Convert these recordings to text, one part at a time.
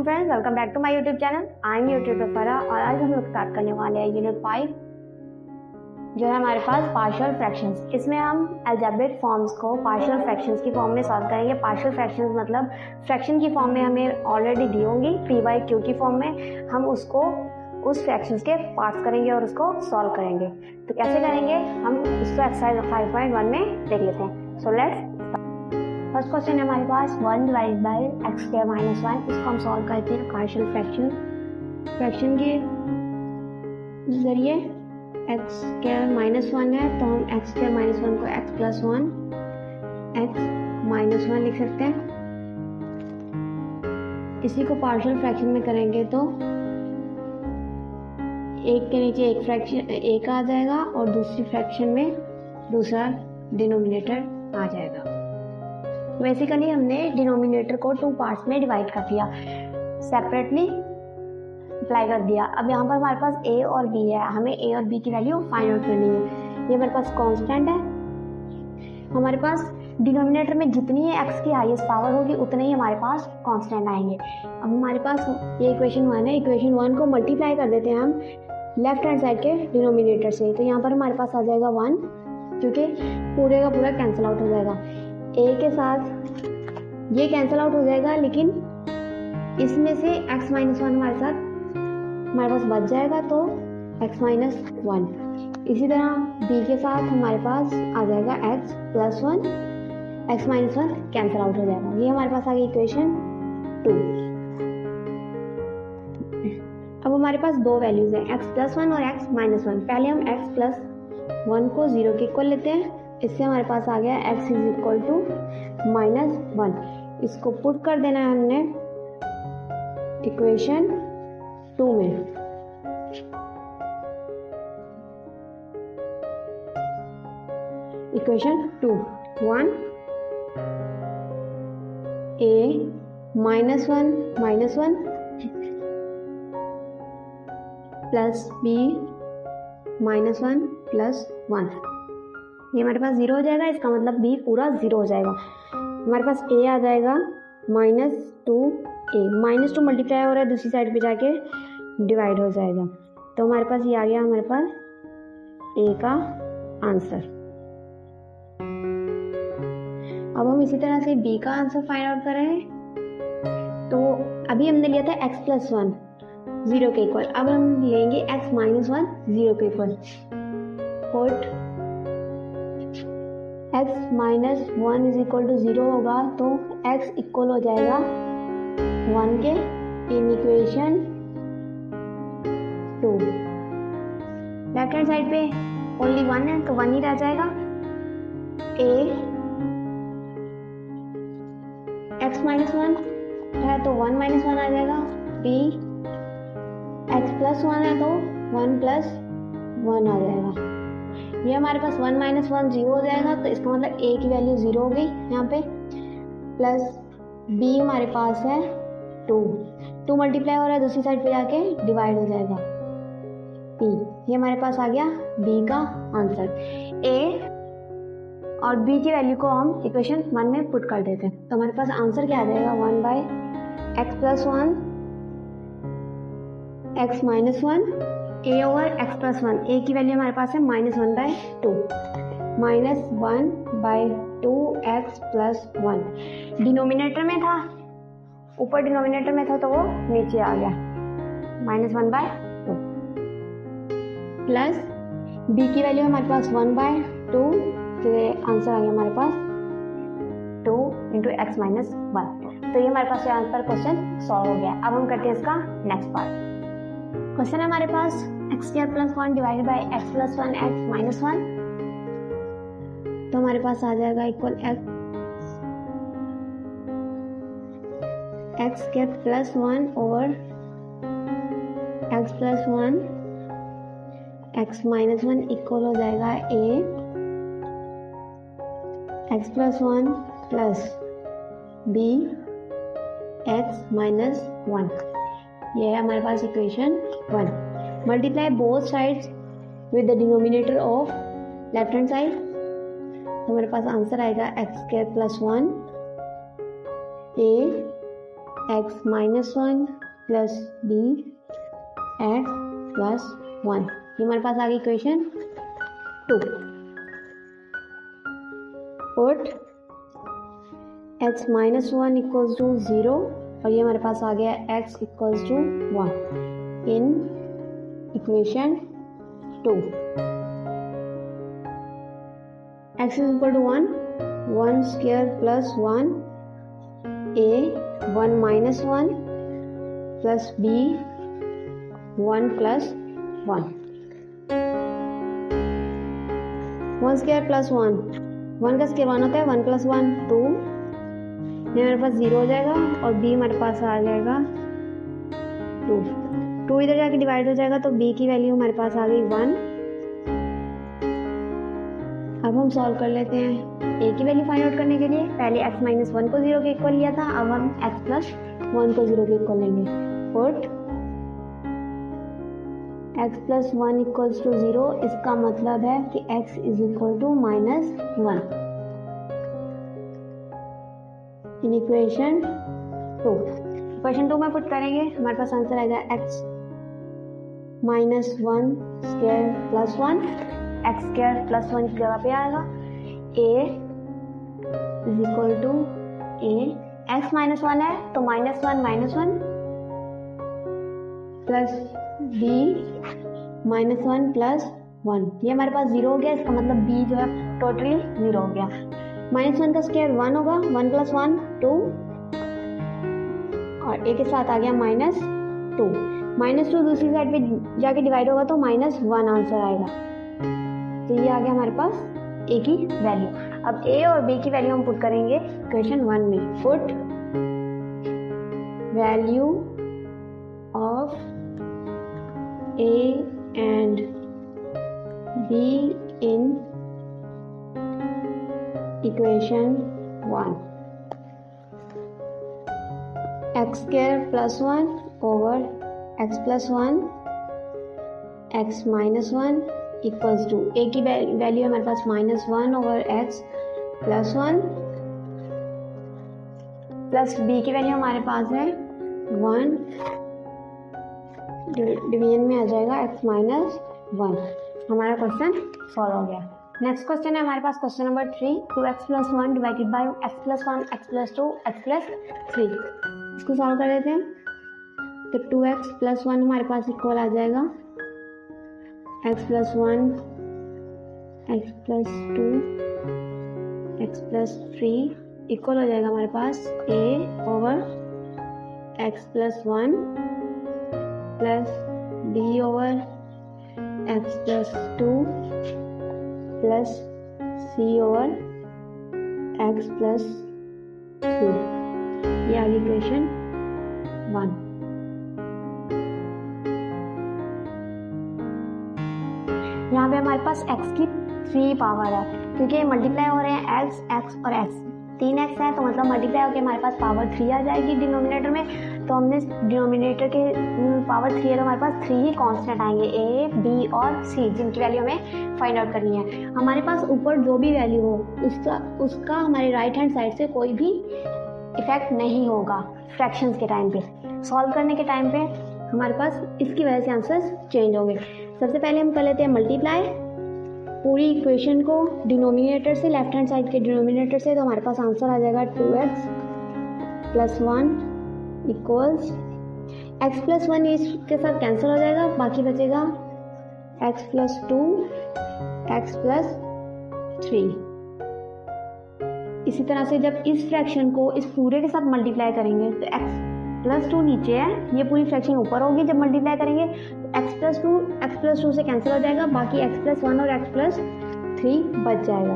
Friends, welcome back to my YouTube channel. I am YouTuber Farah और आज हम लोग स्टार्ट करने वाले हैं यूनिट 5 जो है हमारे पास पार्शियल फ्रैक्शंस। इसमें हम अलजेब्रिक फॉर्म्स को पार्शियल फ्रैक्शंस की फॉर्म में सॉल्व करेंगे। पार्शियल फ्रैक्शंस मतलब फ्रैक्शन की फॉर्म में हमें ऑलरेडी दी होंगी p बाई क्यू की फॉर्म में, हम उसको उस फ्रैक्शंस के पार्ट्स करेंगे और उसको सॉल्व करेंगे। तो कैसे करेंगे हम इसको एक्सरसाइज 5.1 में देख लेते हैं। सो लेट्स फर्स्ट क्वेश्चन है हमारे पास 1 divide by x square minus 1। इसको हम सॉल्व करते हैं पार्शियल फ्रैक्शन के जरिए। एक्स स्क्वायर माइनस 1 है तो हम एक्स स्क्वायर माइनस 1 को एक्स प्लस 1 एक्स माइनस 1 लिख सकते हैं। इसी को पार्शियल फ्रैक्शन में करेंगे तो एक के नीचे एक फ्रैक्शन एक आ जाएगा और दूसरी फ्रैक्शन में दूसरा डिनोमिनेटर आ जाएगा। बेसिकली हमने डिनोमिनेटर को 2 पार्ट्स में डिवाइड कर दिया, सेपरेटली अप्लाई कर दिया। अब यहाँ पर हमारे पास a और b है, हमें a और b की वैल्यू फाइंड आउट करनी है। ये हमारे पास कांस्टेंट है। हमारे पास डिनोमिनेटर में जितनी x की हाईएस्ट पावर होगी उतने ही हमारे पास कांस्टेंट आएंगे। अब हमारे पास ये इक्वेशन 1 है, इक्वेशन 1 को मल्टीप्लाई कर देते हैं हम लेफ्ट हैंड साइड के डिनोमिनेटर से। तो यहाँ पर हमारे पास आ जाएगा 1, क्योंकि पूरे का पूरा कैंसिल आउट हो जाएगा। a के साथ ये कैंसिल आउट हो जाएगा, लेकिन इसमें से x माइनस 1 हमारे पास बच जाएगा, तो x माइनस 1। इसी तरह b के साथ हमारे पास आ जाएगा x plus 1, x minus 1 cancel out हो जाएगा। ये हमारे पास आ गई इक्वेशन 2। अब हमारे पास दो वैल्यूज हैं, x प्लस 1 और x माइनस 1। पहले हम x प्लस 1 को 0 के इक्वल लेते हैं। इससे हमारे पास आ गया x is equal to minus 1। इसको पुट कर देना है हमने इक्वेशन 2 में। Equation 2 1 a minus 1 plus b minus 1 plus 1। ये हमारे पास 0 हो जाएगा, इसका मतलब b पूरा 0 हो जाएगा। हमारे पास a आ जाएगा -2a, -2 मल्टीप्लाई हो रहा है, दूसरी साइड पे जाके डिवाइड हो जाएगा। तो हमारे पास ये आ गया हमारे पास a का आंसर। अब हम इसी तरह से b का आंसर फाइंड आउट करें। तो अभी हमने लिया था x प्लस 1 0 के इक्वल, अब हम लेंगे x माइनस 1 0 के equal. Put x minus 1 is equal to 0 होगा तो x इक्वल हो जाएगा 1 के in equation 2। Left hand side पे ओनली 1 है तो 1 ही रह जाएगा। a x माइनस 1 है तो 1 माइनस 1 आ जाएगा। b x प्लस 1 है तो 1 प्लस 1 आ जाएगा। ये हमारे पास 1 माइनस 1 0 हो जाएगा, तो इसका मतलब a की वैल्यू 0 हो गई यहाँ पे। प्लस b हमारे पास है 2 मल्टीप्लाई हो रहा है, दूसरी साइड पे जाके डिवाइड हो जाएगा p। ये हमारे पास आ गया b का आंसर। a और b की वैल्यू को हम इक्वेशन 1 में पुट कर देते हैं तो हमारे पास आंसर क्या आ जाएगा 1 by x plus 1 x minus 1 a over x plus 1। a की वैल्यू हमारे पास है -1 by 2, -1 by 2 x plus 1। Denominator में था, ऊपर डिनोमिनेटर में था तो वो नीचे आ गया -1 बाई 2। प्लस b की वैल्यू हमारे पास 1 बाई 2, तो आंसर आ गया हमारे पास 2 इंटू एक्स माइनस 1। तो ये हमारे पास यहाँ पर क्वेश्चन सॉल्व हो गया। अब हम करते हैं इसका नेक्स्ट पार्ट। क्वेश्चन है हमारे पास x square plus 1 divided by x plus 1 x minus 1। तो हमारे पास आ जाएगा equal x square plus 1 over x plus 1 x minus 1 equal हो जाएगा a x plus 1 plus b x minus 1। ये है हमारे पास equation 1। Multiply both sides with the denominator of left hand side, तो हमारे पास आंसर आएगा x square plus 1 a x minus one plus b x plus one. ये हमारे पास आ गई equation 2। Put x minus one equals to 0 और ये हमारे पास आ गया x equals to 1 in equation 2। x is equal to 1 square plus 1 a 1 minus 1 plus b 1 plus 1 1 square plus 1 1 का स्क्वायर 1 होता है 1 plus 1 2। ये मेरे पास 0 हो जाएगा और b हमारे पास आ जाएगा 2 इधर जाके डिवाइड हो जाएगा तो b की वैल्यू हमारे पास आ गई 1। अब हम सॉल्व कर लेते हैं a की वैल्यू फाइंड आउट करने के लिए। पहले x माइनस वन को 0 के इक्वल लिया था, अब हम x प्लस 1 को 0 के इक्वल लेंगे। Put x plus 1 equals to 0, इसका मतलब है कि x is equal to minus 1 in equation 2। Equation 2 में पुट करेंगे, हमारे पास आंसर आएगा x minus 1 square plus 1 x square plus 1 की जगह पे आएगा a is equal to a। x minus 1 है तो minus 1 plus b minus 1 plus 1। ये हमारे पास 0 हो गया, इसका मतलब b जो है टोटली 0 हो गया। माइनस 1 का स्क्वायर 1 होगा, 1 प्लस 1 2 और a के साथ आ गया माइनस 2। माइनस 2 दूसरी साइड पे जाके डिवाइड होगा तो माइनस 1 आंसर आएगा। तो ये आ गया हमारे पास a की वैल्यू। अब a और b की वैल्यू हम पुट करेंगे क्वेश्चन 1 में। Put value of a and b in equation 1। X square plus 1 over x plus 1 x minus 1 equals to a की वैल्यू हमारे पास minus 1 over x plus 1 plus b की value हमारे पास है 1, डिवीजन में आ जाएगा x माइनस 1। हमारा क्वेश्चन सॉल्व हो गया। नेक्स्ट क्वेश्चन है हमारे पास question number 3, 2x plus 1 divided by x plus 1 x plus 2 x plus 3। इसको सॉल्व कर लेते हैं। तो 2x प्लस 1 हमारे पास इक्वल आ जाएगा x plus 1 x plus 2 x plus 3 equal हो जाएगा हमारे पास a over x plus 1 plus b over x plus 2 plus c over x plus 3। ये आ गई इक्वेशन 1। यहाँ पे हमारे पास x की 3 पावर है क्योंकि मल्टीप्लाई हो रहे हैं x और x। 3x है तो मतलब मल्टीप्लाई होकर हमारे पास पावर 3 आ जाएगी डिनोमिनेटर में। तो हमने डिनोमिनेटर के पावर 3 है तो हमारे पास 3 ही कांस्टेंट आएंगे a, b और c, जिनकी वैल्यू हमें फाइंड आउट करनी है। हमारे पास ऊपर जो भी वैल्यू हो उसका हमारे राइट हैंड साइड से कोई भी इफेक्ट नहीं होगा फ्रैक्शंस के टाइम पे। सॉल्व करने के टाइम पे हमारे पास इसकी वजह से आंसर्स चेंज होंगे। सबसे पहले हम कर लेते हैं मल्टीप्लाई पूरी इक्वेशन को डिनोमिनेटर से, लेफ्ट हैंड साइड के डिनोमिनेटर से। तो हमारे पास आंसर आ जाएगा 2x plus 1 equals x plus 1 इसके साथ कैंसिल हो जाएगा, बाकी बचेगा x प्लस 2 x प्लस 3। इसी तरह से जब इस फ्रैक्शन को इस पूरे के साथ मल्टीप्लाई करेंगे तो x प्लस 2 नीचे है, ये पूरी फ्रैक्शन ऊपर होगी। जब मल्टीप्लाई करेंगे तो x प्लस 2 से कैंसिल हो जाएगा, बाकी x प्लस 1 और x प्लस 3 बच जाएगा।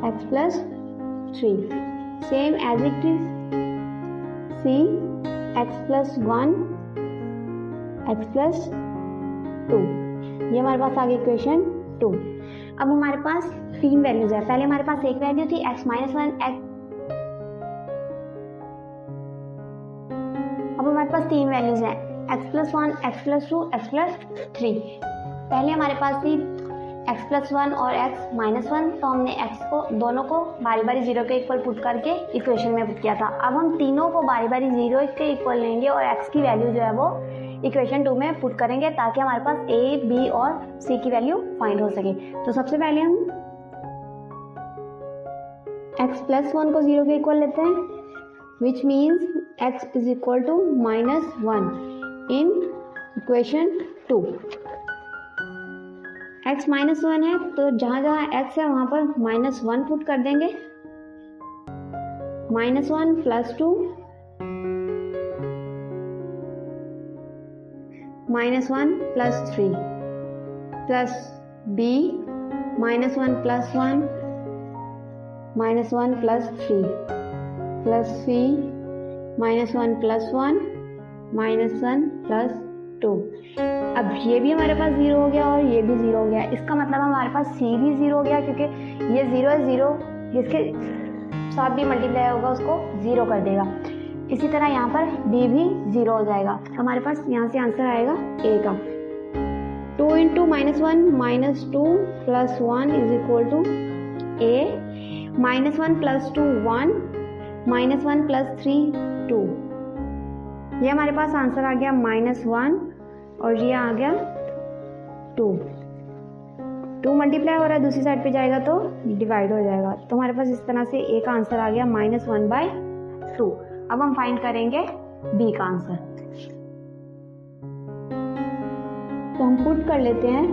x plus 3 same as it is c x plus 1 x plus 2। ये हमारे पास आ गई इक्वेशन 2। अब हमारे पास 3 वैल्यूज है। पहले हमारे पास एक वैल्यू थी x माइनस 1 x, अब हमारे पास 3 वैल्यूज हैं x plus 1 x plus 2 x plus 3। पहले हमारे पास थी x प्लस वन और x माइनस वन, तो हमने x को दोनों को बारी बारी जीरो के इक्वल पुट करके इक्वेशन में पुट किया था। अब हम तीनों को बारी बारी जीरो के इक्वल लेंगे और x की वैल्यू जो है वो इक्वेशन 2 में पुट करेंगे ताकि हमारे पास a, b और c की वैल्यू फाइंड हो सके। तो सबसे पहले हम x प्लस वन को जीरो के इक्वल लेते हैं, which means x is equal to minus one in equation 2। x minus one है तो जहाँ जहाँ x है वहाँ पर माइनस वन पुट कर देंगे। Minus one plus two, minus one plus three, plus b minus one plus one, minus one plus three, plus c minus one plus one, minus one plus to. अब ये भी हमारे पास zero हो गया और ये भी जीरो हो गया। इसका मतलब हमारे पास c भी जीरो हो गया क्योंकि ये जीरो है, जीरो जिसके साथ भी मल्टीप्लाई होगा उसको जीरो कर देगा। इसी तरह यहाँ पर b भी जीरो हो जाएगा। हमारे पास यहाँ से आंसर आएगा a का। 2 into minus one minus two plus one is equal to a, minus one plus two one, minus one plus three two. ये हमारे पास आंसर आ गया माइनस वन और ये आ गया टू। टू मल्टीप्लाई हो रहा है, दूसरी साइड पे जाएगा तो डिवाइड हो जाएगा। तो हमारे पास इस तरह से a का आंसर आ गया माइनस वन बाय टू। अब हम फाइंड करेंगे b का आंसर। तो हम पुट कर लेते हैं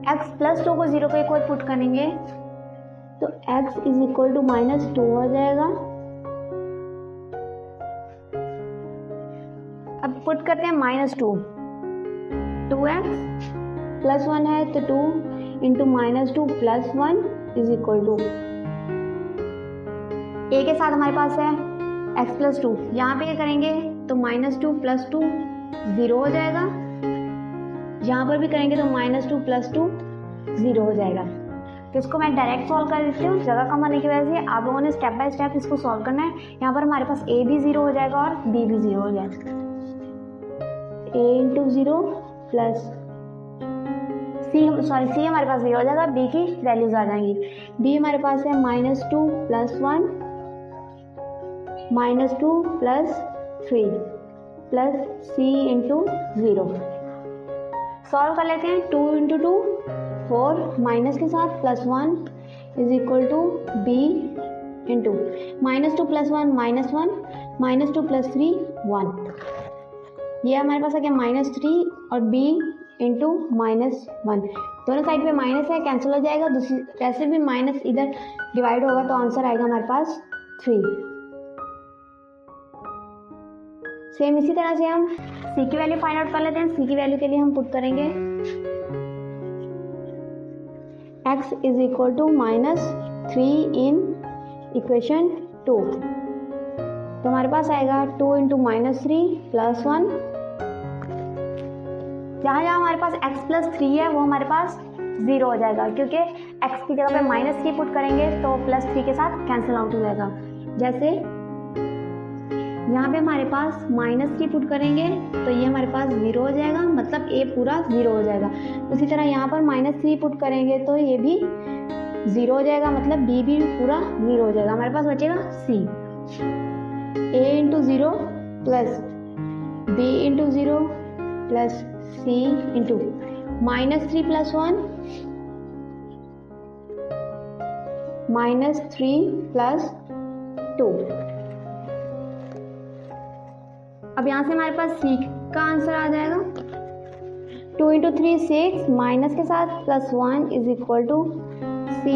x प्लस टू को जीरो के इक्वल पुट करेंगे तो x is equal to minus two हो जाएगा। अब पुट करते हैं minus two, two x plus one है तो two into minus two plus one is equal to a के साथ हमारे पास है x प्लस टू। यहाँ पे क्या करेंगे तो minus two plus two zero हो जाएगा, यहाँ पर भी करेंगे तो minus two plus two zero हो जाएगा। तो इसको मैं डायरेक्ट सॉल्व कर देती हूँ, जगह कम होने की वजह से आप लोगों ने स्टेप बाय स्टेप इसको सॉल्व करना है। यहाँ पर हमारे पास a भी जीरो हो जाएगा और b भी जीरो हो जाएगा। a into zero plus c हमारे पास जीरो हो जाएगा, b की वैल्यूज आ जाएंगी। b हमारे पास है minus two plus one, minus two plus three, plus c into zero. Solve कर लेते हैं। Two into two four, minus के साथ plus one is equal to b into minus two plus one minus one, minus two plus three one. ये हमारे पास आ गया माइनस थ्री और b इंटू माइनस वन। दोनों साइड पे माइनस है, कैंसिल हो जाएगा। दूसरी वैसे भी माइनस इधर डिवाइड होगा तो आंसर आएगा हमारे पास थ्री। सेम इसी तरह से हम c की वैल्यू फाइंड आउट कर लेते हैं। c की वैल्यू के लिए हम पुट करेंगे x is equal to minus three in equation two. तो हमारे पास आएगा two into minus three plus one. जहाँ जहाँ हमारे पास x प्लस थ्री है वो हमारे पास जीरो हो जाएगा क्योंकि x की जगह पे माइनस थ्री पुट करेंगे तो प्लस थ्री के साथ कैंसिल आउट हो जाएगा। जैसे यहाँ पे हमारे पास माइनस थ्री पुट करेंगे तो ये हमारे पास जीरो हो जाएगा, मतलब a पूरा जीरो हो जाएगा। उसी तरह यहाँ पर माइनस थ्री पुट करेंगे तो ये भी जीरो हो जाएगा, मतलब b भी पूरा जीरो हो जाएगा। हमारे पास बचेगा c। a into zero plus b into zero plus c into minus three plus one, minus three plus to. अब यहाँ से हमारे पास c का आंसर आ जाएगा two into three six, minus के साथ plus one is equal to c,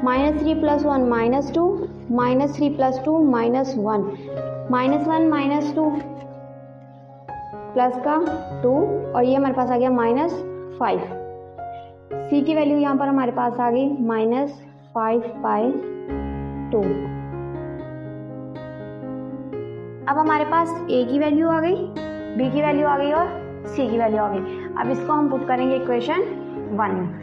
minus three plus one minus two, minus three plus two minus one, minus one minus two plus का टू और ये हमारे पास आ गया माइनस फाइव। c की वैल्यू यहाँ पर हमारे पास आ गई माइनस फाइव बाई टू। अब हमारे पास a की वैल्यू आ गई, b की वैल्यू आ गई और c की वैल्यू आ गई। अब इसको हम पुट करेंगे इक्वेशन वन में।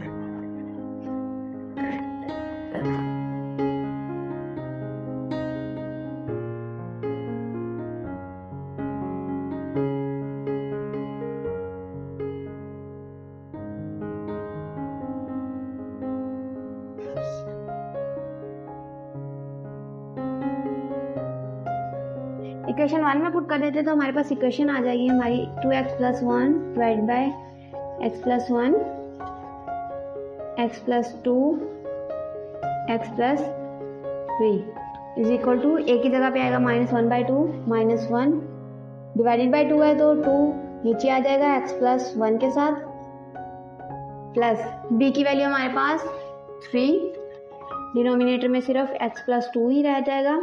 इक्वेशन 1 में पुट कर देते तो हमारे पास इक्वेशन आ जाएगी हमारी 2x + 1 divide by x + 1 x + 2 x + 3 is equal to a की जगह पे आएगा -1/2 -1 डिवाइडेड बाय 2 है तो 2 नीचे आ जाएगा x + 1 के साथ प्लस b की वैल्यू हमारे पास 3, डिनोमिनेटर में सिर्फ x + 2 ही रह जाएगा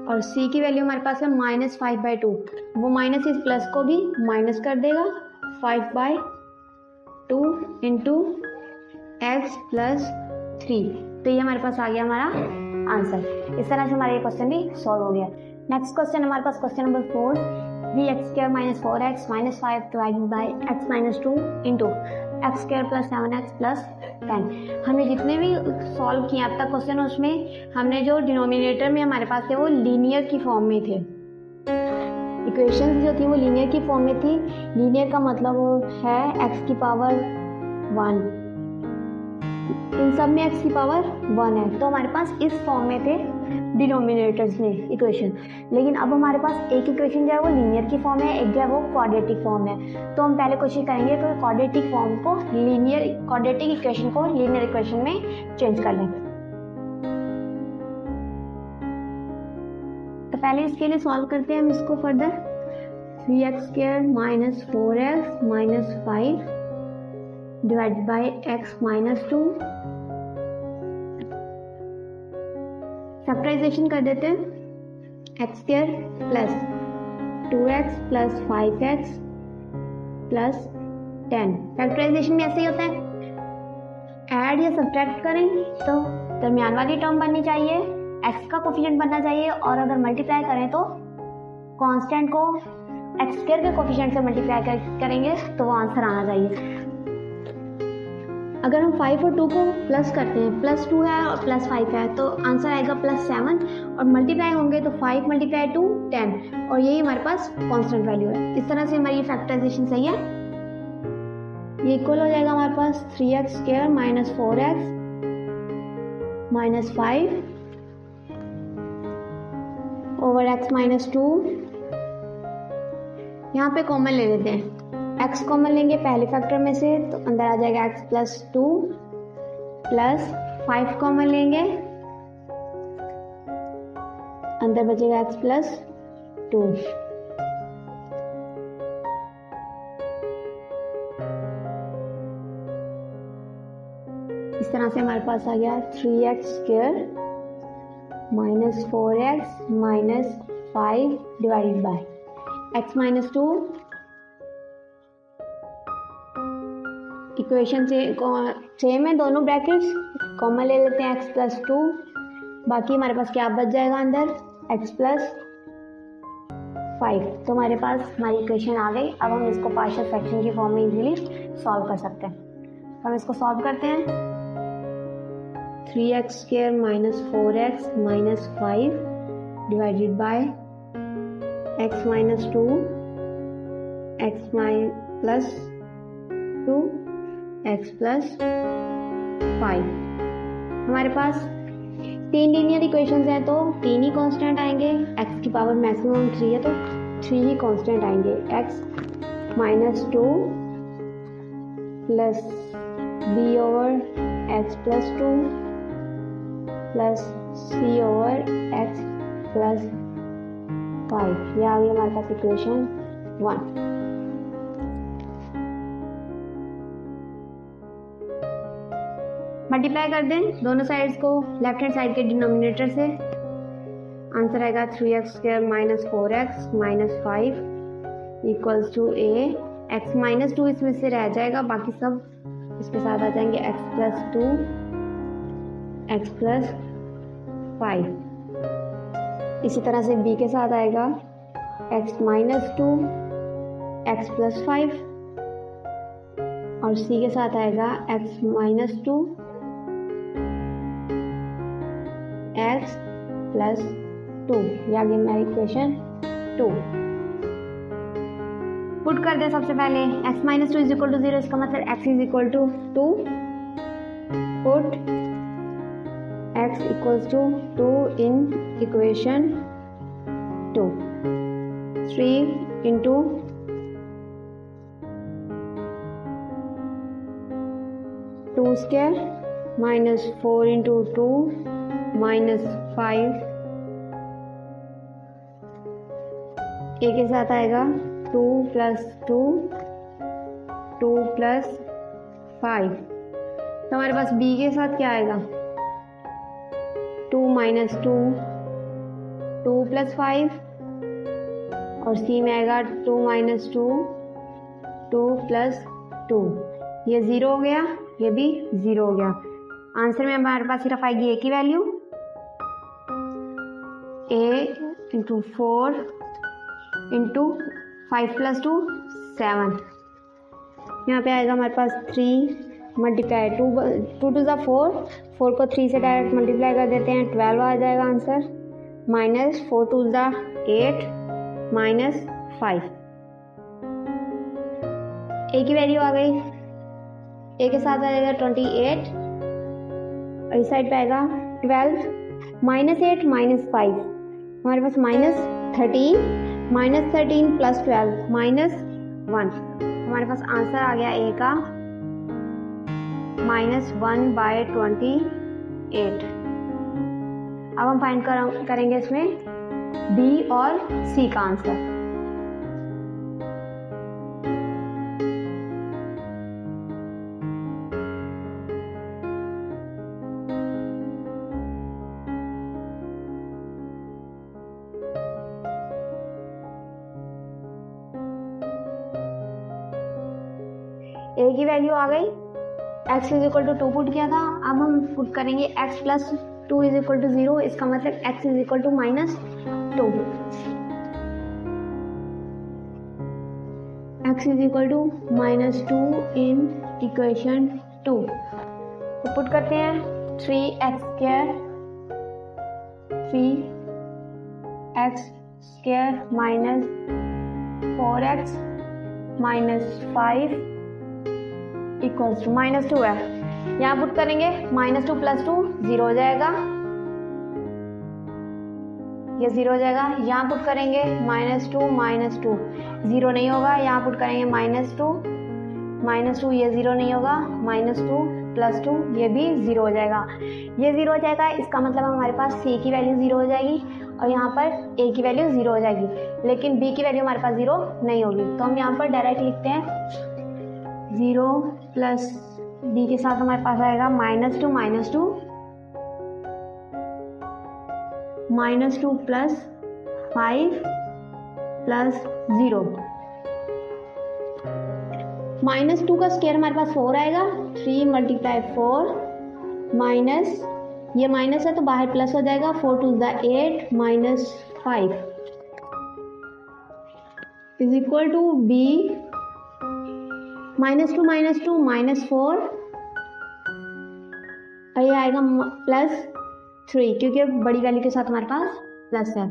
और c की वैल्यू हमारे पास है -5/2, वो माइनस इस प्लस को भी माइनस कर देगा 5/2 इंटू x + 3। तो ये हमारे पास आ गया हमारा आंसर। इस तरह से हमारा ये क्वेश्चन भी सॉल्व हो गया। नेक्स्ट क्वेश्चन हमारे पास question number 4, 3x² - 4x - 5 divided by x - 2 into x² + 7x + 10। हमने जितने भी सॉल्व किए अब तक क्वेश्चन उसमें हमने जो डिनोमिनेटर में हमारे पास थे वो लीनियर की फॉर्म में थे, इक्वेशंस जो थी वो लीनियर की फॉर्म में थी। लीनियर का मतलब है x की पावर 1, इन सब में x की पावर 1 है, तो हमारे पास इस फॉर्म में थे डिनोमिनेटर्स में इक्वेशन। लेकिन अब हमारे पास एक इक्वेशन जो है वो लीनियर की फॉर्म है, एक जो है वो क्वाड्रेटिक फॉर्म है। तो हम पहले कोशिश करेंगे कि क्वाड्रेटिक फॉर्म को क्वाड्रेटिक इक्वेशन को लीनियर इक्वेशन में चेंज कर लें। तो पहले इसके लिए सॉल्व करते हैं हम इसको further. 3x² - 4x - 5 divided by x - 2। Factorisation कर देते हैं। x² + 2x + 5x + 10। फैक्टराइजेशन में ऐसे ही होता है, ऐड या सब्ट्रैक्ट करें तो दरमियान वाली टर्म बननी चाहिए, x का कोफिशिएंट बनना चाहिए, और अगर मल्टीप्लाई करें तो कांस्टेंट को x² के कोफिशिएंट से मल्टीप्लाई करेंगे तो वो आंसर आना चाहिए। अगर हम 5 और 2 को प्लस करते हैं, +2 है और +5 है, तो आंसर आएगा +7, और मल्टीप्लाई होंगे तो 5 × 2 10, और यही हमारे पास कांस्टेंट वैल्यू है। इस तरह से हमारी फैक्टराइजेशन सही है। ये इक्वल हो जाएगा हमारे पास 3x² - 4x - 5 ओवर x - 2। यहाँ पे कॉमन ले लेते हैं, x कॉमन लेंगे पहले फैक्टर में से तो अंदर आ जाएगा x + 2 प्लस 5 कॉमन लेंगे, अंदर बचेगा x + 2। इस तरह से हमारे पास आ गया 3x² - 4x - 5 divided by x - 2। Equation से सेम है, दोनों ब्रैकेट्स कॉमन ले लेते हैं x + 2, बाकी हमारे पास क्या बच जाएगा अंदर x + 5। तो हमारे पास हमारी इक्वेशन आ गई। अब हम इसको पार्शियल फ्रैक्शन की फॉर्म में इजीली सॉल्व कर सकते हैं। तो हम इसको सॉल्व करते हैं। 3x² - 4x - 5 divided by x - 2 x + 2 x + 5। हमारे पास 3 लीनियर इक्वेशंस हैं तो 3 ही कांस्टेंट आएंगे। x की पावर मैक्सिमम 3 है तो 3 ही कांस्टेंट आएंगे। x - 2 plus b over x + 2 plus c over x + 5। ये आ गई हमारे पास इक्वेशन 1। मल्टीप्लाई कर दें दोनों साइड्स को लेफ्ट हैंड साइड के डिनोमिनेटर से, आंसर आएगा 3x² - 4x - 5 equals to a। x - 2 इसमें से रह जाएगा, बाकी सब इसके साथ आ जाएंगे x + 2 x + 5। इसी तरह से b के साथ आएगा x - 2 x + 5, और c के साथ आएगा x - 2 x + 2। ये आ गई मेरी इक्वेशन 2। पुट कर दे सबसे पहले x - 2 = 0, इसका मतलब x = 2। Put x = 2 in equation 2, 3 into 2 square minus 4 into 2 minus 5, ए के साथ आएगा 2 plus 2, 2 plus 5। तो हमारे पास बी के साथ क्या आएगा 2 minus 2, 2 plus 5, और सी में आएगा 2 minus 2, 2 plus 2। ये 0 हो गया, ये भी 0 हो गया। आंसर में हमारे पास सिर्फ आएगी ए की वैल्यू, ए इंटू 4 इंटू 5 प्लस 2 7। यहाँ पे आएगा हमारे पास 3 मल्टीप्लाई 2 टू ज़ा 4, 4 को 3 से डायरेक्ट मल्टीप्लाई कर देते हैं, 12 आ जाएगा आंसर, माइनस 4 टू ज़ा 8 माइनस 5। ए की वैल्यू आ गई, ए के साथ आ जाएगा 28, और इस साइड पे आएगा 12 माइनस 8 माइनस 5, हमारे पास -13 प्लस 12 माइनस 1। हमारे पास आंसर आ गया ए का -1/28। अब हम फाइंड करेंगे इसमें बी और सी का आंसर। ए की वैल्यू आ गई, x is equal to 2 put किया था, अब हम पुट करेंगे x plus 2 is equal to 0, इसका मतलब x is equal to -2, x is equal to -2 in equation 2। तो पुट करते हैं 3x square minus 4x minus 5 equals to -2 है। यहाँ पुट करेंगे -2 प्लस 2 0 हो जाएगा, ये 0 हो जाएगा। यहाँ पुट करेंगे -2 0 नहीं होगा, यहाँ पुट करेंगे -2 ये 0 नहीं होगा, -2 प्लस 2 ये भी 0 हो जाएगा, ये 0 हो जाएगा। इसका मतलब हमारे पास सी की वैल्यू 0 हो जाएगी और यहाँ पर ए की वैल्यू 0 हो जाएगी, लेकिन बी की वैल्यू हमारे पास 0 नहीं होगी। तो हम यहाँ पर डायरेक्ट लिखते हैं 0 प्लस बी के साथ हमारे पास आएगा -2 प्लस 5 प्लस 0। -2 का स्क्वायर हमारे पास 4 आएगा, 3 मल्टीप्लाई 4 माइनस, ये माइनस है तो बाहर प्लस हो जाएगा, 4 to the 8 minus 5 is equal to b -2 -4, और ये आएगा +3 क्योंकि बड़ी वैल्यू के साथ हमारे पास प्लस है।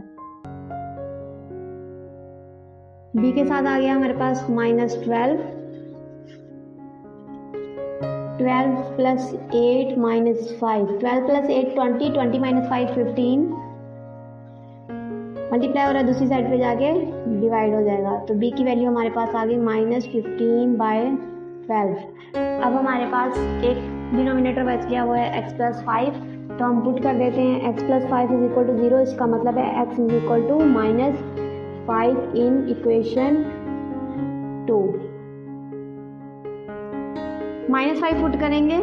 बी के साथ आ गया हमारे पास -12 plus 8 minus 5, 12 plus 8 20 minus 5 15, multiply हो रहा है दूसरी साइड पे जाके डिवाइड हो जाएगा। तो b की वैल्यू हमारे पास आ गई -15/12। अब हमारे पास एक डिनोमिनेटर बच गया हुआ है x प्लस 5, तो हम पुट कर देते हैं x plus 5 is equal to 0, इसका मतलब है x is equal to -5 in equation 2। -5 put करेंगे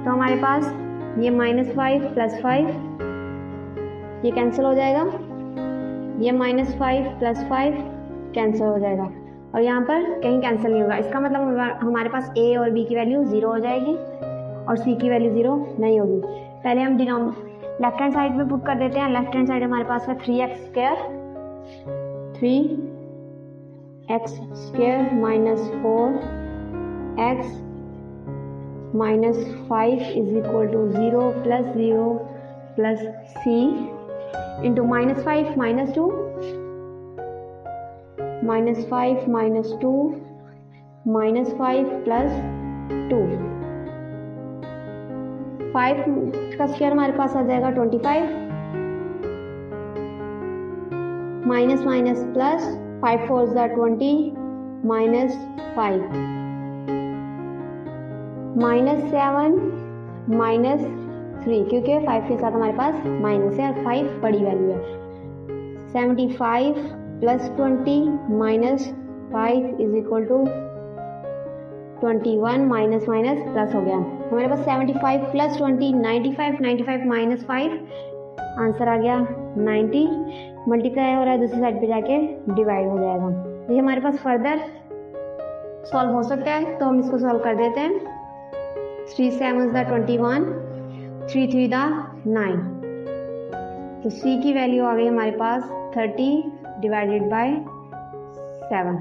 तो हमारे पास ये -5 प्लस 5 ये कैंसिल हो जाएगा, ये -5 प्लस 5 कैंसिल हो जाएगा, और यहाँ पर कहीं कैंसिल नहीं होगा। इसका मतलब हमारे पास a और b की वैल्यू 0 हो जाएगी और c की वैल्यू 0 नहीं होगी। पहले हम लेफ्ट हैंड साइड में पुट कर देते हैं। लेफ्ट हैंड साइड हमारे पास है 3x square minus 4x minus 5 is equal to 0 plus c into -5 -2 -5 -2 -5 plus 2, 5 का स्क्वायर हमारे पास आ जाएगा 25 माइनस माइनस प्लस, 5 4 20, माइनस 5, -7, -3, क्योंकि 5 के साथ हमारे पास माइनस है और 5 बड़ी वैल्यू है। 75 + 20 -5 = 21, माइनस माइनस प्लस हो गया। हमारे पास 75 + 20 95, 95 - 5, आंसर आ गया 90। मल्टीप्लाई हो रहा है, दूसरी साइड पे जाके डिवाइड हो जाएगा। ये हमारे पास फर्दर सॉल्व हो सकता है, तो हम इसको सॉल्व कर देते हैं। 3 7 21, 3 3 9, तो C की वैल्यू आ गई हमारे पास 30 / 7।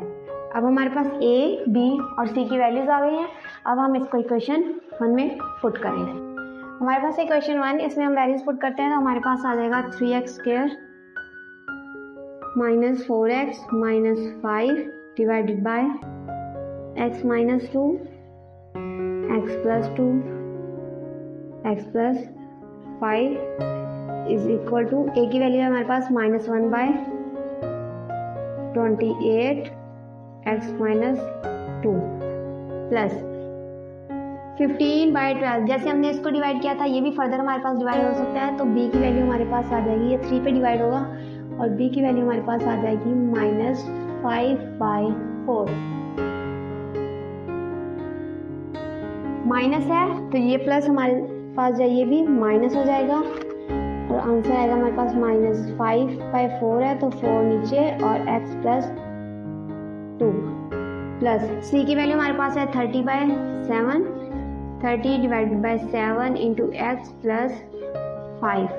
अब हमारे पास A, B और C की वैल्यूज आ गई हैं। अब हम इसको इक्वेशन 1 में पुट करेंगे। हमारे पास इक्वेशन 1, इसमें हम वैल्यूज पुट करते हैं तो हमारे पास आ जाएगा 3x² - 4x - 5 / x - 2, x + 2, x + 5 = A की वैल्यू है हमारे पास -1/28 x - 2 प्लस 15/12। जैसे हमने इसको डिवाइड किया था, ये भी फर्दर हमारे पास डिवाइड हो सकता है, तो B की वैल्यू हमारे पास आ जाएगी, ये 3 पे डिवाइड होगा और B की वैल्यू हमारे पास आ जाएगी -5/4। माइनस है तो ये प्लस हमारे पास जाइए भी माइनस हो जाएगा और आंसर आएगा हमारे पास -5/4 है, तो 4 नीचे और x + 2 प्लस C की वैल्यू हमारे पास है 30/7, 30 / 7 × x + 5।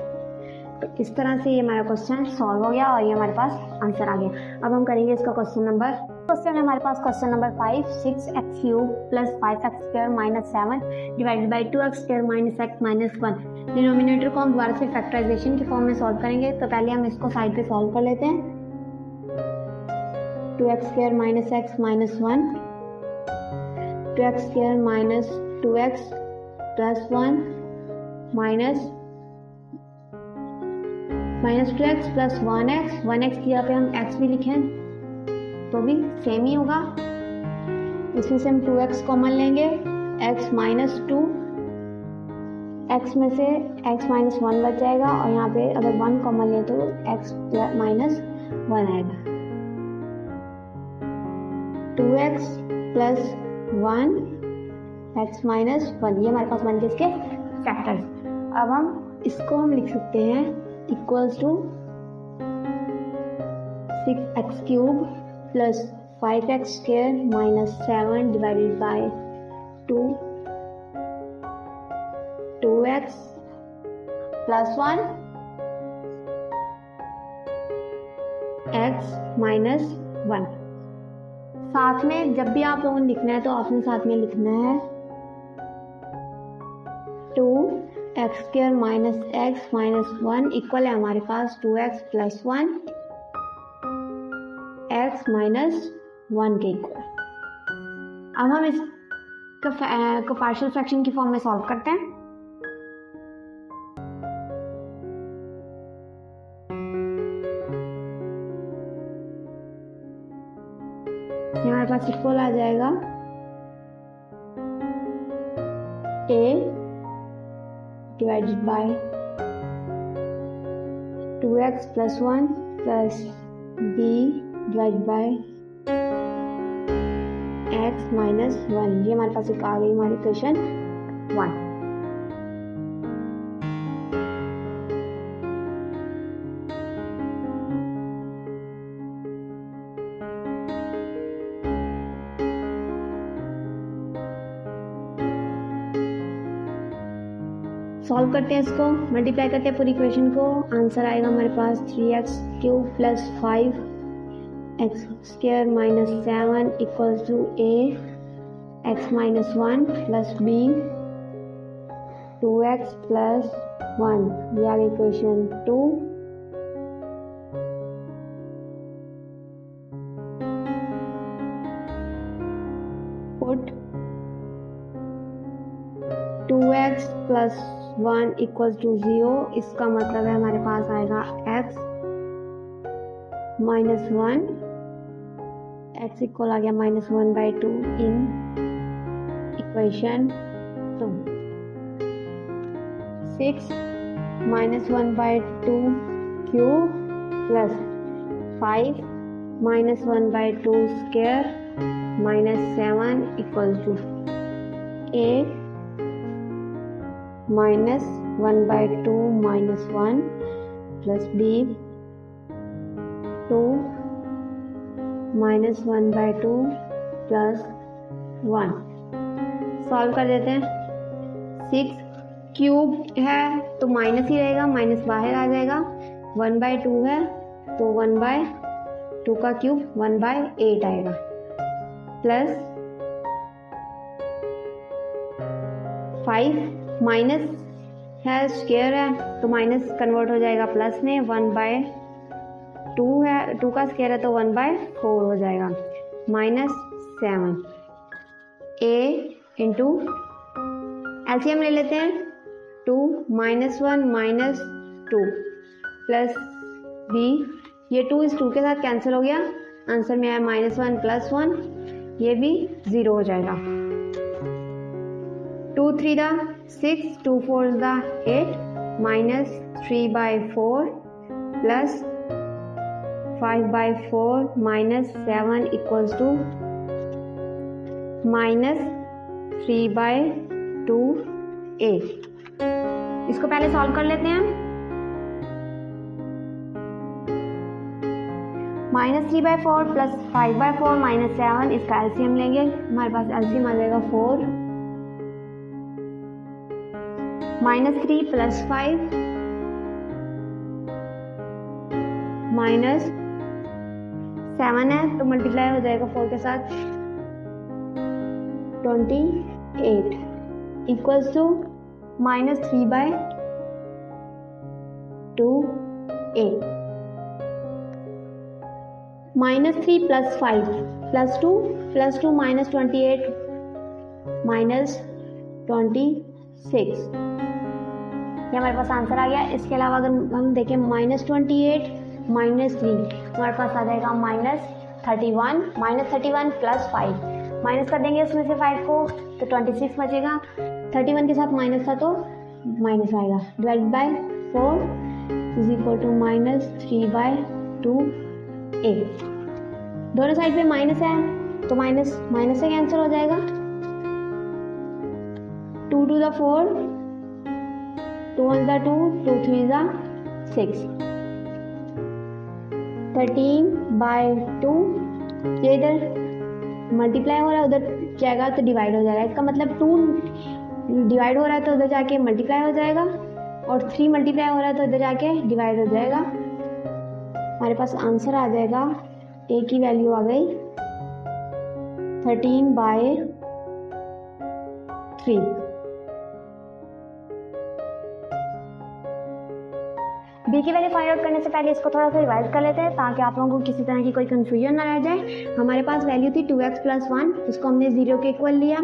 तो इस तरह से ये हमारा क्वेश्चन सॉल्व हो गया और ये हमारे पास आंसर आ गया। अब हम करेंगे इसका क्वेश्चन है हमारे पास question number 5, 6x³ + 5x² - 7 / 2x² - x - 1। Denominator को हम दोबारा से फैक्टराइजेशन की फॉर्म में सॉल्व करेंगे, तो पहले हम इसको साइड पे सॉल्व कर लेते हैं। 2x² - x - 1, 2x² - 2x + 1 -2x + 1x, 1x की जगह पे हम x भी लिखें तो भी सेम ही होगा। इसमें से हम 2x कॉमन लेंगे, x - 2, x में से x - 1 बच जाएगा और यहाँ पे अगर 1 कॉमन ले तो x - 1 आएगा। 2x + 1 x - 1, ये हमारे पास बन गए इसके फैक्टर्स। अब हम इसको लिख सकते हैं equals to 6x³ + 5x² - 7 / 2, 2x + 1 x - 1। साथ में जब भी आप लोगों ने लिखना है तो आपने साथ में लिखना है 2x² - x - 1 इक्वल है हमारे पास 2x + 1 x - 1 के इक्वल। अब हम इसको पार्शियल फ्रैक्शन की फॉर्म में सॉल्व करते हैं। हमारे पास इक्वल आ जाएगा A / 2x + 1 + B / x - 1। ये हमारे पास आ गई हमारी इक्वेशन 1। सॉल्व करते हैं इसको, मल्टीप्लाई करते हैं पूरी इक्वेशन को। आंसर आएगा हमारे पास 3x³ + 5x² - 7 = A x - 1 + B 2x + 1। ये आ गई इक्वेशन 2। पुट 2x + 1 = 0, इसका मतलब है हमारे पास आएगा x -1, x इक्वल आ गया -1/2 in equation 2। 6 -1/2 cube plus 5 -1/2 square -7 equal to a -1/2 -1 plus b 2 -1/2 plus 1। Solve कर देते हैं। 6 क्यूब है तो माइनस ही रहेगा, माइनस बाहर आ जाएगा। 1/2 है तो 1/2 का क्यूब 1/8 आएगा, प्लस 5 माइनस है स्क्वायर है तो माइनस कन्वर्ट हो जाएगा प्लस में। 1/2 है, 2 का स्क्वायर है तो 1/4 हो जाएगा, -7 a इंटू एलसीएम ले लेते हैं। 2 -1 -2 प्लस b, ये 2 इस 2 के साथ कैंसिल हो गया, आंसर में आया -1 प्लस 1, ये भी 0 हो जाएगा। 2 3 6, 2 4 8, -3/4 प्लस 5/4 -7 इक्वल्स टू -3/2a। इसको पहले सॉल्व कर लेते हैं। -3/4 प्लस 5/4 -7, इसका एलसीएम लेंगे, हमारे पास एलसीएम आ जाएगा 4। -3 प्लस 5 -7 है तो मल्टीप्लाई हो जाएगा 4 के साथ, 28 equals to -3/2a। -3 plus 5 plus 2 -28 -26, ये हमारे पास आंसर आ गया। इसके अलावा अगर हम देखें -28 -3, हमारे पास आ जाएगा -31, -31 प्लस 5, माइनस कर देंगे उसमें से 5 को तो 26 बचेगा। 31 के साथ माइनस था तो माइनस आएगा, divide by 4 is equal to -3/2a। दोनों साइड पे माइनस है तो माइनस से कैंसिल हो जाएगा। 2 2 4, 2 1 2, 2 3 6, 13/2, ये इधर मल्टीप्लाई हो रहा है उधर जाएगा तो डिवाइड हो जाएगा। इसका मतलब 2 डिवाइड हो रहा है तो उधर जाके मल्टीप्लाई हो जाएगा, और 3 मल्टीप्लाई हो रहा है तो उधर जाके डिवाइड हो जाएगा। हमारे पास आंसर आ जाएगा, a की वैल्यू आ गई 13/3। बी की वैल्यू फाइंड आउट करने से पहले इसको थोड़ा सा रिवाइज कर लेते हैं ताकि आप लोगों को किसी तरह की कोई कंफ्यूजन ना रह जाए। हमारे पास वैल्यू थी 2x + 1, इसको हमने 0 के इक्वल लिया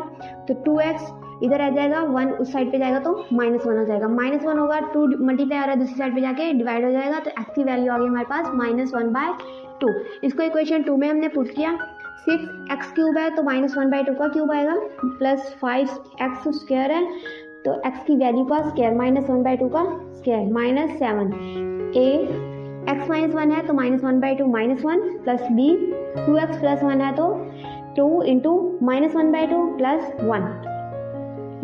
तो 2x इधर आ जाएगा, 1 उस साइड पे जाएगा तो -1 हो जाएगा। -1 होगा, 2 मल्टीप्लाई हो रहा है दूसरी साइड पे जाके डिवाइड हो जाएगा, तो x की वैल्यू आ गई हमारे पास -1/2। इसको इक्वेशन 2 में हमने पुट किया। 6x³ है तो -1/2 का क्यूब आएगा, प्लस 5x² है तो x की वैल्यू का स्क्वायर -1/2 का स्क्वायर, -7 a x - 1 है तो -1/2 -1 प्लस b 2x + 1 है तो 2 × -1/2 + 1।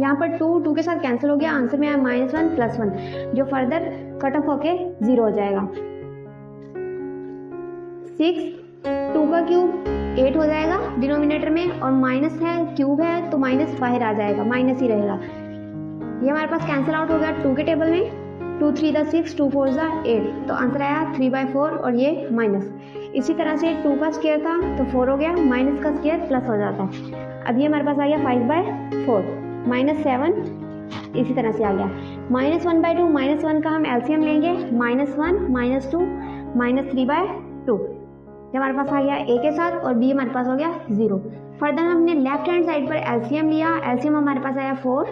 यहाँ पर 2 के साथ कैंसिल हो गया, आंसर में आया -1 + 1 जो फर्दर कट ऑफ होके 0 हो जाएगा। 6 2 का क्यूब 8 हो जाएगा डिनोमिनेटर में, और माइनस है क्यूब है तो माइनस बाहर आ जाएगा, माइनस ही रहेगा। ये हमारे पास कैंसिल आउट हो गया 2 के टेबल में, 2 3 6, 2 4 8 तो आंसर आया 3/4 और ये माइनस। इसी तरह से 2 का स्क्वायर था तो 4 हो गया, माइनस का स्क्वायर प्लस हो जाता है। अब ये हमारे पास आ गया 5/4, -7 इसी तरह से आ गया। -1/2 -1 का हम एलसीएम लेंगे, -1 -2 -3/2, ये हमारे पास आ गया a के साथ और b हमारे पास हो गया 0। फर्दर हमने लेफ्ट हैंड साइड पर एलसीएम लिया, एलसीएम हमारे पास आया 4,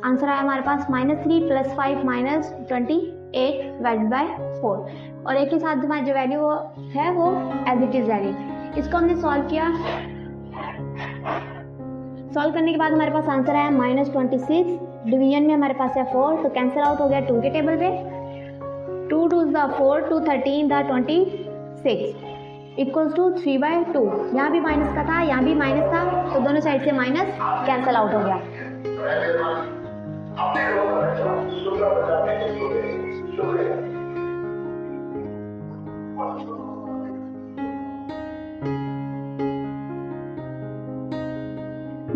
आंसर आया हमारे पास -3 + 5 -28। 8 डिवाइडेड बाय 4 और एक के साथ हमारी जो वैल्यू है वो एज इट इज रहेगी। इसको हमने सॉल्व किया। सॉल्व करने के बाद हमारे पास आंसर आया -26। डिवीजन में हमारे पास है 4 तो कैंसिल आउट हो गया 2 के टेबल पे। 2 2 4 2 13 26 इक्वल्स टू 3/2। यहाँ भी माइनस का था, यहाँ भी माइनस था, तो दोनों साइड से माइनस कैंसिल आउट हो गया।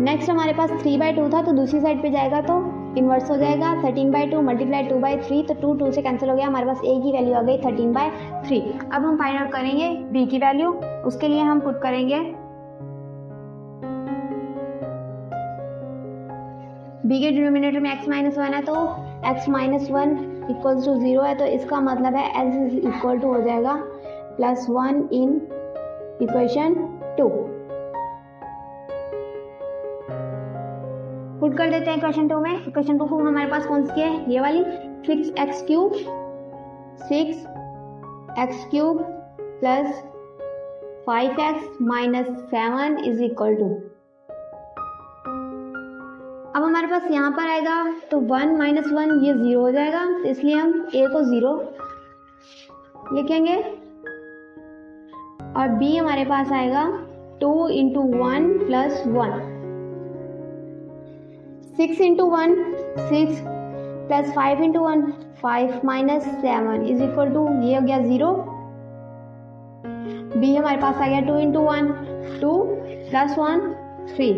नेक्स्ट हमारे पास 3/2 था तो दूसरी साइड पे जाएगा तो इन्वर्स हो जाएगा। 13/2 मल्टीप्लाई 2/3 तो 2 2 से कैंसिल हो गया। हमारे पास a की वैल्यू आ गई 13/3। अब हम फाइंड आउट करेंगे b की वैल्यू। उसके लिए हम पुट करेंगे b के डिनोमिनेटर में x - 1 है तो x - 1 इक्वल्स टू 0 है तो इसका मतलब है x इज इक्वल टू हो जाएगा +1 इन इक्वेशन 2। पुट कर देते हैं इक्वेशन 2 में। इक्वेशन 2 फॉर्म हमारे पास कौन सी है, ये वाली 6x cube plus 5x - 7 is equal to. अब हमारे पास यहाँ पर आएगा तो 1 - 1 ये 0 हो जाएगा तो इसलिए हम a को 0 लिखेंगे और b हमारे पास आएगा 2 × 1 + 1। 6 × 1 6 प्लस 5 × 1 5 - 7 इज इक्वल टू ये हो गया 0। b हमारे पास आ गया 2 × 1 2 + 1 3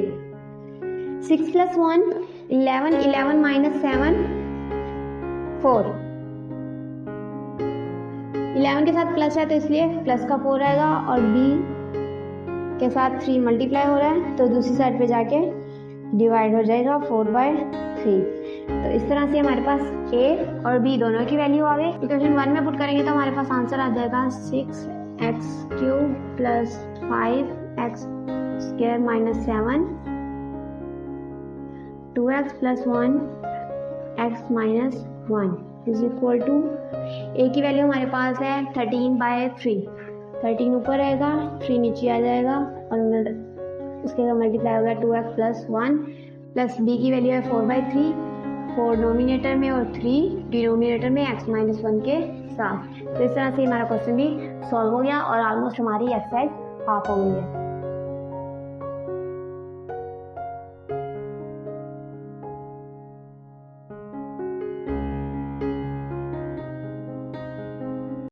6 + 1 11 11 - 7 4। 11 के साथ प्लस है तो इसलिए प्लस का 4 आएगा और b के साथ 3 मल्टीप्लाई हो रहा है तो दूसरी साइड पे जाके डिवाइड हो जाएगा 4/3। तो इस तरह से हमारे पास a और b दोनों की वैल्यू आ गई। इक्वेशन 1 में पुट करेंगे तो हमारे पास आंसर आ जाएगा 6x³ plus 5x² - 7 2x + 1x - 1 is equal to a की वैल्यू हमारे पास है 13/3। 13 ऊपर रहेगा 3 नीचे आ जाएगा और उसके बाद मल्टीप्लाई होगा 2x + 1 प्लस b की वैल्यू है 4/3। 4 नोमिनेटर में और 3 डिनोमिनेटर में x - 1 के साथ। तो इस तरह से हमारा क्वेश्चन भी सॉल्व हो गया और ऑलमोस्ट हमारी एक्सरसाइज हाफ हो गई है।